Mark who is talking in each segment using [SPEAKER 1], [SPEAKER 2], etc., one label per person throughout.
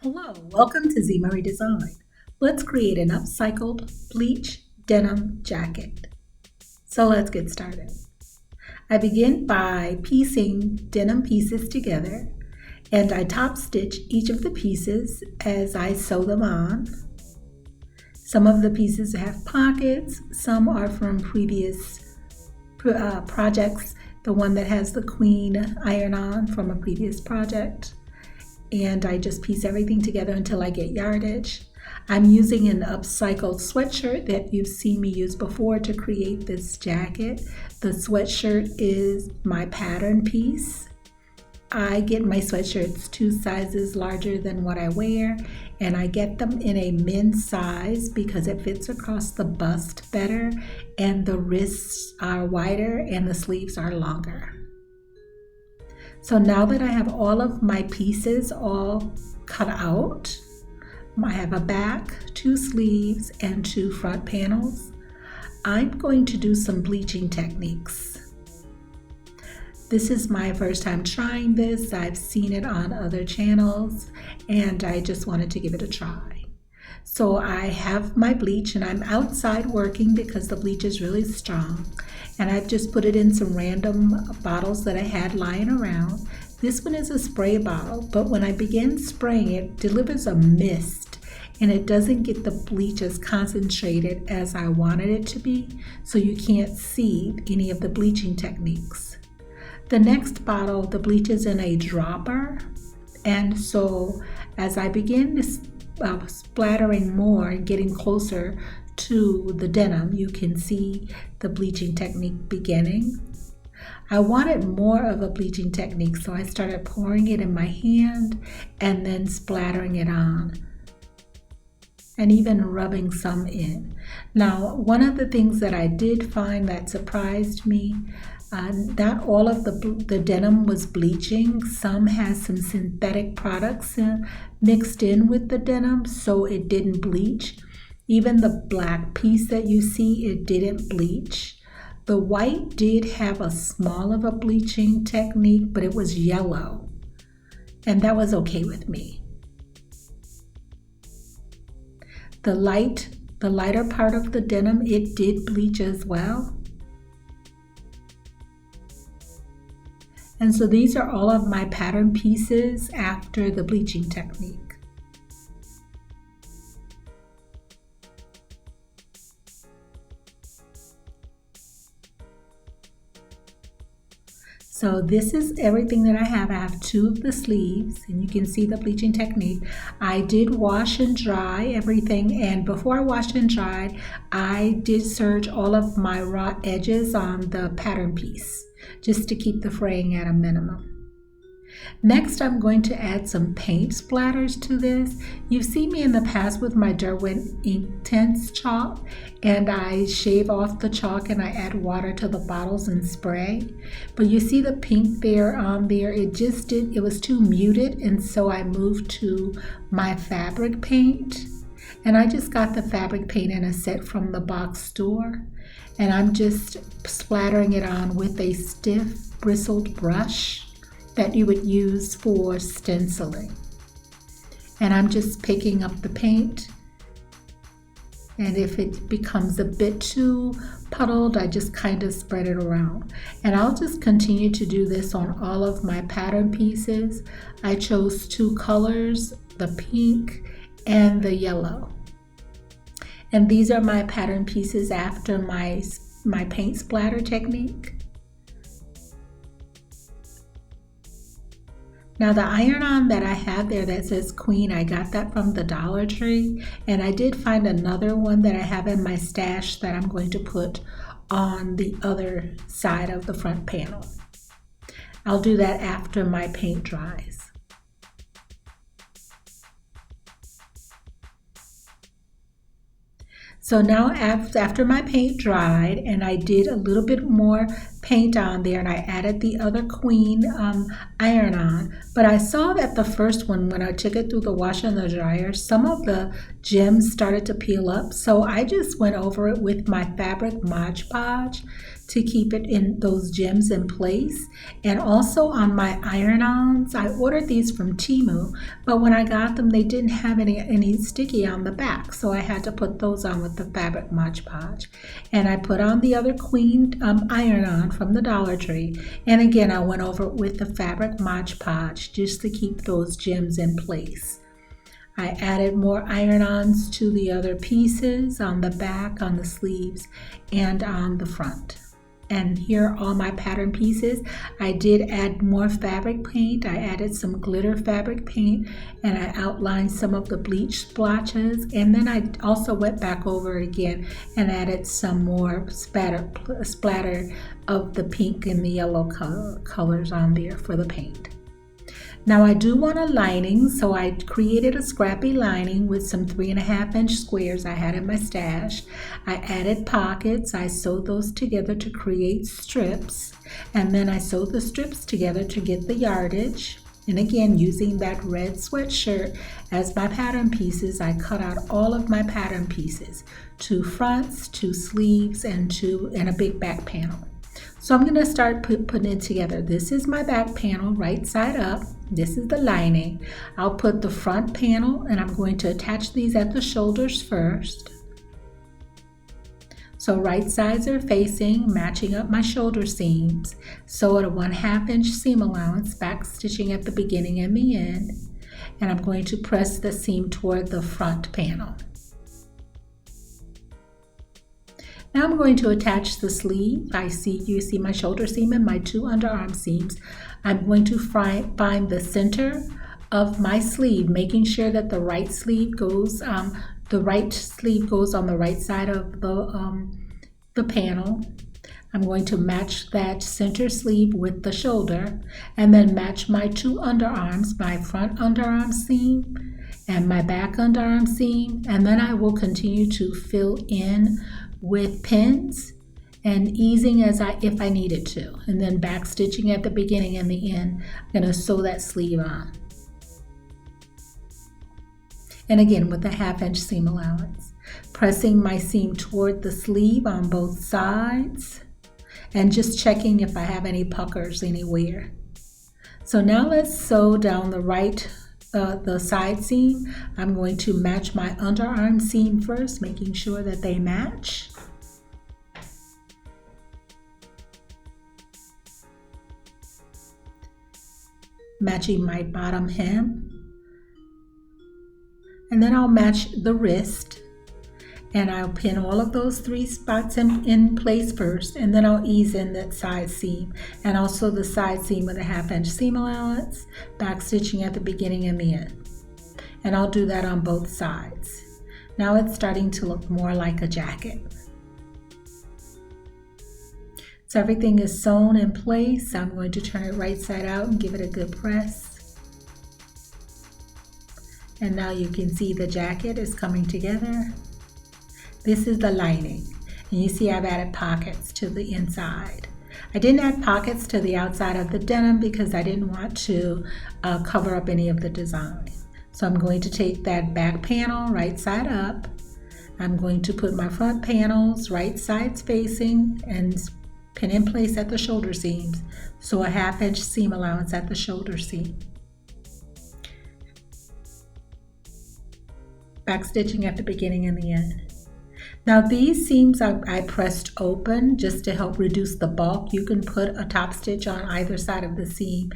[SPEAKER 1] Hello, welcome to Z Murray Design. Let's create an upcycled bleach denim jacket. So let's get started. I begin by piecing denim pieces together, and I top stitch each of the pieces as I sew them on. Some of the pieces have pockets, some are from previous projects. The one that has the queen iron-on from a previous project. And I just piece everything together until I get yardage. I'm using an upcycled sweatshirt that you've seen me use before to create this jacket. The sweatshirt is my pattern piece. I get my sweatshirts 2 sizes larger than what I wear, and I get them in a men's size because it fits across the bust better, and the wrists are wider and the sleeves are longer. So now that I have all of my pieces all cut out, I have a back, 2 sleeves, and 2 front panels, I'm going to do some bleaching techniques. This is my first time trying this. I've seen it on other channels, and I just wanted to give it a try. So I have my bleach, and I'm outside working because the bleach is really strong. And I've just put it in some random bottles that I had lying around. This one is a spray bottle, but when I begin spraying, it delivers a mist, and it doesn't get the bleach as concentrated as I wanted it to be, so you can't see any of the bleaching techniques. The next bottle, the bleach is in a dropper, and so as I begin splattering more and getting closer to the denim, you can see the bleaching technique beginning. I wanted more of a bleaching technique, so I started pouring it in my hand and then splattering it on and even rubbing some in. Now, one of the things that I did find that surprised me, not all of the denim was bleaching. Some has some synthetic products mixed in with the denim, so it didn't bleach. Even the black piece that you see, it didn't bleach. The white did have a small of a bleaching technique, but it was yellow, and that was okay with me. The lighter part of the denim, it did bleach as well. And so these are all of my pattern pieces after the bleaching technique. So this is everything that I have. I have 2 of the sleeves, and you can see the bleaching technique. I did wash and dry everything, and before I washed and dried, I did serge all of my raw edges on the pattern piece, just to keep the fraying at a minimum. Next, I'm going to add some paint splatters to this. You've seen me in the past with my Derwent Intense chalk, and I shave off the chalk and I add water to the bottles and spray. But you see the pink there on there, it was too muted, and so I moved to my fabric paint. And I just got the fabric paint in a set from the box store, and I'm just splattering it on with a stiff bristled brush that you would use for stenciling. And I'm just picking up the paint, and if it becomes a bit too puddled, I just kind of spread it around. And I'll just continue to do this on all of my pattern pieces. I chose 2 colors, the pink and the yellow. And these are my pattern pieces after my paint splatter technique. Now the iron-on that I have there that says Queen, I got that from the Dollar Tree, and I did find another one that I have in my stash that I'm going to put on the other side of the front panel. I'll do that after my paint dries. So now after my paint dried, and I did a little bit more paint on there, and I added the other Queen iron-on, but But I saw that the first one, when I took it through the washer and the dryer, some of the gems started to peel up. So I just went over it with my fabric Mod Podge to keep it in those gems in place. And also on my iron-ons, I ordered these from Temu, but when I got them, they didn't have any sticky on the back. So I had to put those on with the fabric Mod Podge. And I put on the other queen iron-on from the Dollar Tree. And again, I went over it with the fabric Mod Podge just to keep those gems in place. I added more iron-ons to the other pieces on the back, on the sleeves, and on the front. And here are all my pattern pieces. I did add more fabric paint. I added some glitter fabric paint, and I outlined some of the bleach splotches. And then I also went back over it again and added some more splatter of the pink and the yellow colors on there for the paint. Now I do want a lining, so I created a scrappy lining with some 3.5-inch squares I had in my stash. I added pockets. I sewed those together to create strips, and then I sewed the strips together to get the yardage. And again, using that red sweatshirt as my pattern pieces, I cut out all of my pattern pieces, 2 fronts, 2 sleeves, and a big back panel. So I'm going to start putting it together. This is my back panel, right side up. This is the lining. I'll put the front panel, and I'm going to attach these at the shoulders first. So right sides are facing, matching up my shoulder seams. Sew at a 1/2-inch seam allowance, back stitching at the beginning and the end. And I'm going to press the seam toward the front panel. Now I'm going to attach the sleeve. You see my shoulder seam and my 2 underarm seams. I'm going to find the center of my sleeve, making sure that the right sleeve goes on the right side of the panel. I'm going to match that center sleeve with the shoulder, and then match my 2 underarms, my front underarm seam and my back underarm seam, and then I will continue to fill in with pins and easing if I needed to, and then back stitching at the beginning and the end. I'm going to sew that sleeve on, and again with a 1/2-inch seam allowance, pressing my seam toward the sleeve on both sides and just checking if I have any puckers anywhere. So now let's sew down the side seam. I'm going to match my underarm seam first, making sure that they match. Matching my bottom hem. And then I'll match the wrist. And I'll pin all of those 3 spots in place first, and then I'll ease in that side seam, and also the side seam with a 1/2-inch seam allowance, back stitching at the beginning and the end. And I'll do that on both sides. Now it's starting to look more like a jacket. So everything is sewn in place. I'm going to turn it right side out and give it a good press. And now you can see the jacket is coming together. This is the lining, and you see I've added pockets to the inside. I didn't add pockets to the outside of the denim because I didn't want to cover up any of the design. So I'm going to take that back panel right side up. I'm going to put my front panels right sides facing and pin in place at the shoulder seams. So a 1/2-inch seam allowance at the shoulder seam. Back stitching at the beginning and the end. Now these seams I pressed open just to help reduce the bulk. You can put a top stitch on either side of the seam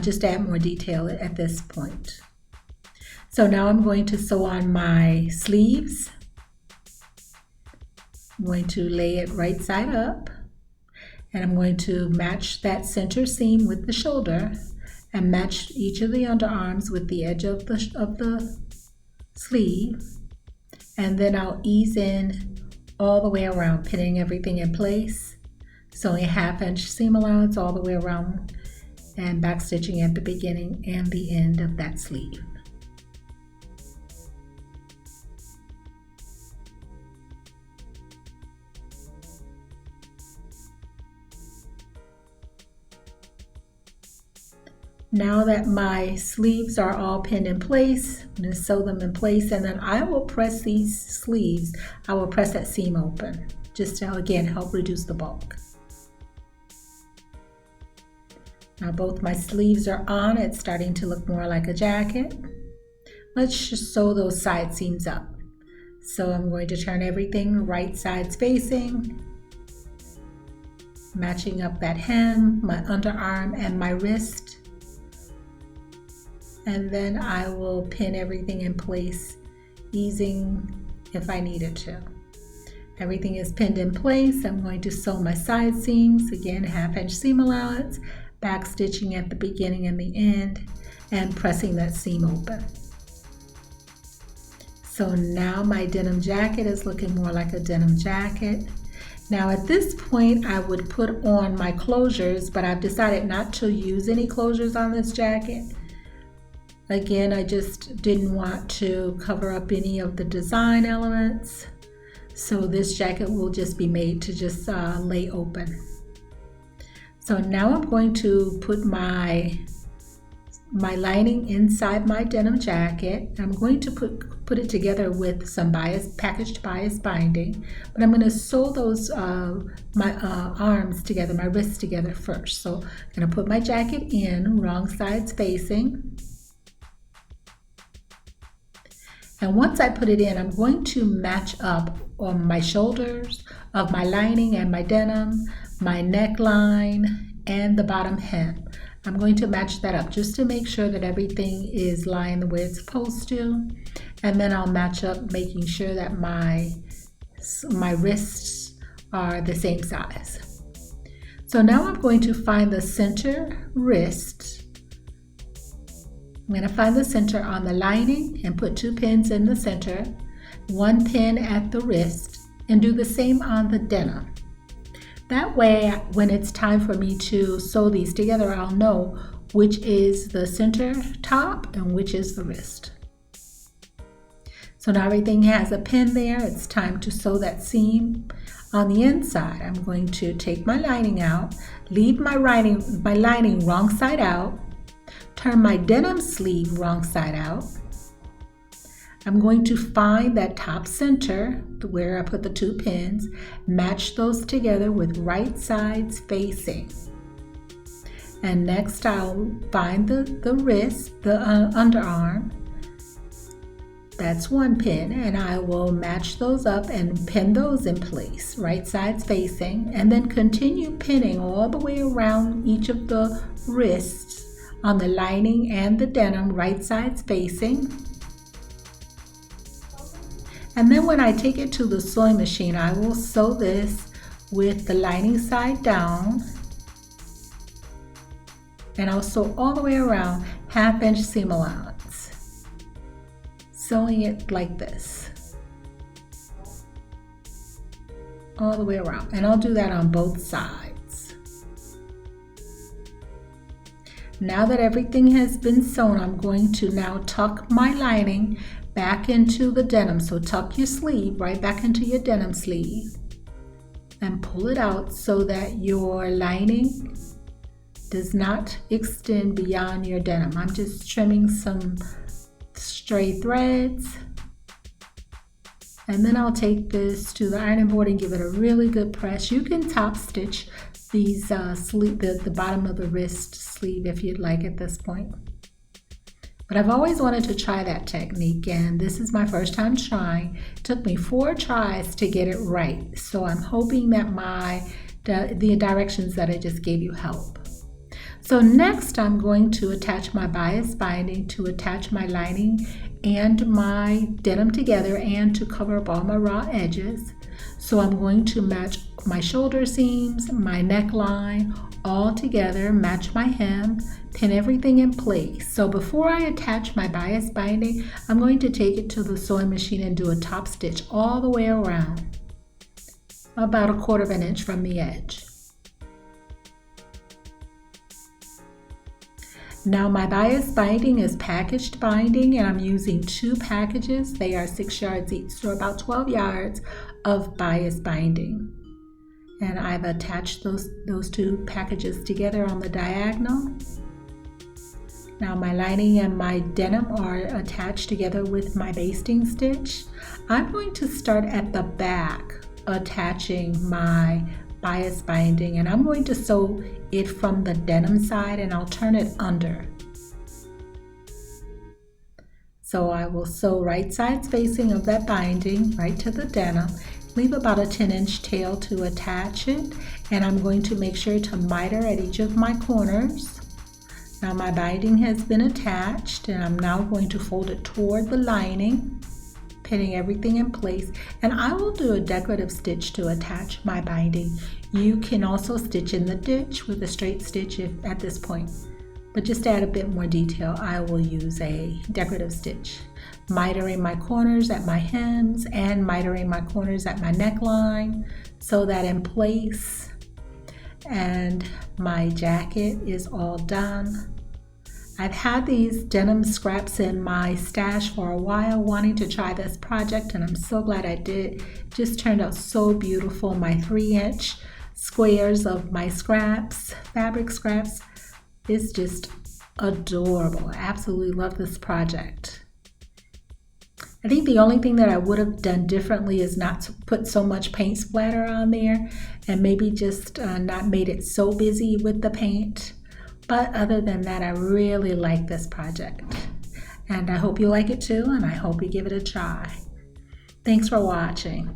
[SPEAKER 1] just to add more detail at this point. So now I'm going to sew on my sleeves. I'm going to lay it right side up, and I'm going to match that center seam with the shoulder and match each of the underarms with the edge of the sleeve. And then I'll ease in all the way around, pinning everything in place. Sewing a 1/2-inch seam allowance all the way around and back stitching at the beginning and the end of that sleeve. Now that my sleeves are all pinned in place, I'm going to sew them in place, and then I will press these sleeves. I will press that seam open just to, again, help reduce the bulk. Now both my sleeves are on. It's starting to look more like a jacket. Let's just sew those side seams up. So I'm going to turn everything right sides facing, matching up that hem, my underarm, and my wrist. And then I will pin everything in place, easing if I needed to. Everything is pinned in place. I'm going to sew my side seams, again, 1/2 inch seam allowance, back stitching at the beginning and the end, and pressing that seam open. So now my denim jacket is looking more like a denim jacket. Now at this point I would put on my closures, but I've decided not to use any closures on this jacket. Again, I just didn't want to cover up any of the design elements. So this jacket will just be made to just lay open. So now I'm going to put my lining inside my denim jacket. I'm going to put it together with some packaged bias binding, but I'm going to sew those my arms together, my wrists together first. So I'm going to put my jacket in, wrong sides facing. And once I put it in, I'm going to match up on my shoulders of my lining and my denim, my neckline, and the bottom hem. I'm going to match that up just to make sure that everything is lying the way it's supposed to. And then I'll match up, making sure that my wrists are the same size. So now I'm going to find the center wrist. I'm going to find the center on the lining and put 2 pins in the center, 1 pin at the wrist, and do the same on the denim. That way, when it's time for me to sew these together, I'll know which is the center top and which is the wrist. So now everything has a pin there. It's time to sew that seam. On the inside, I'm going to take my lining out, leave my lining wrong side out, turn my denim sleeve wrong side out. I'm going to find that top center where I put the 2 pins, match those together with right sides facing. And next I'll find the wrist, the underarm. That's 1 pin, and I will match those up and pin those in place, right sides facing, and then continue pinning all the way around each of the wrists on the lining and the denim, right sides facing. And then when I take it to the sewing machine, I will sew this with the lining side down, and I'll sew all the way around, 1/2 inch seam allowance, sewing it like this all the way around, and I'll do that on both sides. Now that everything has been sewn, I'm going to now tuck my lining back into the denim. So tuck your sleeve right back into your denim sleeve and pull it out so that your lining does not extend beyond your denim. I'm just trimming some stray threads, and then I'll take this to the ironing board and give it a really good press. You can top stitch these the bottom of the wrist sleeve if you'd like at this point. But I've always wanted to try that technique, and this is my first time trying. It took me 4 tries to get it right. So I'm hoping that the directions that I just gave you help. So next I'm going to attach my bias binding to attach my lining and my denim together and to cover up all my raw edges. So I'm going to match my shoulder seams, my neckline, all together, match my hem, pin everything in place. So before I attach my bias binding, I'm going to take it to the sewing machine and do a top stitch all the way around, about 1/4 inch from the edge. Now my bias binding is packaged binding, and I'm using 2 packages. They are 6 yards each, so about 12 yards of bias binding. And I've attached those 2 packages together on the diagonal. Now my lining and my denim are attached together with my basting stitch. I'm going to start at the back attaching my bias binding, and I'm going to sew it from the denim side and I'll turn it under. So I will sew right side spacing of that binding right to the denim, leave about a 10-inch tail to attach it, and I'm going to make sure to miter at each of my corners. Now my binding has been attached and I'm now going to fold it toward the lining, pinning everything in place, and I will do a decorative stitch to attach my binding. You can also stitch in the ditch with a straight stitch at this point, but just to add a bit more detail, I will use a decorative stitch, mitering my corners at my hems and mitering my corners at my neckline, sew that in place, and my jacket is all done. I've had these denim scraps in my stash for a while, wanting to try this project, and I'm so glad I did. It just turned out so beautiful. My 3-inch squares of my scraps, fabric scraps, is just adorable. I absolutely love this project. I think the only thing that I would have done differently is not to put so much paint splatter on there, and maybe just not made it so busy with the paint. But other than that, I really like this project. And I hope you like it too, and I hope you give it a try. Thanks for watching.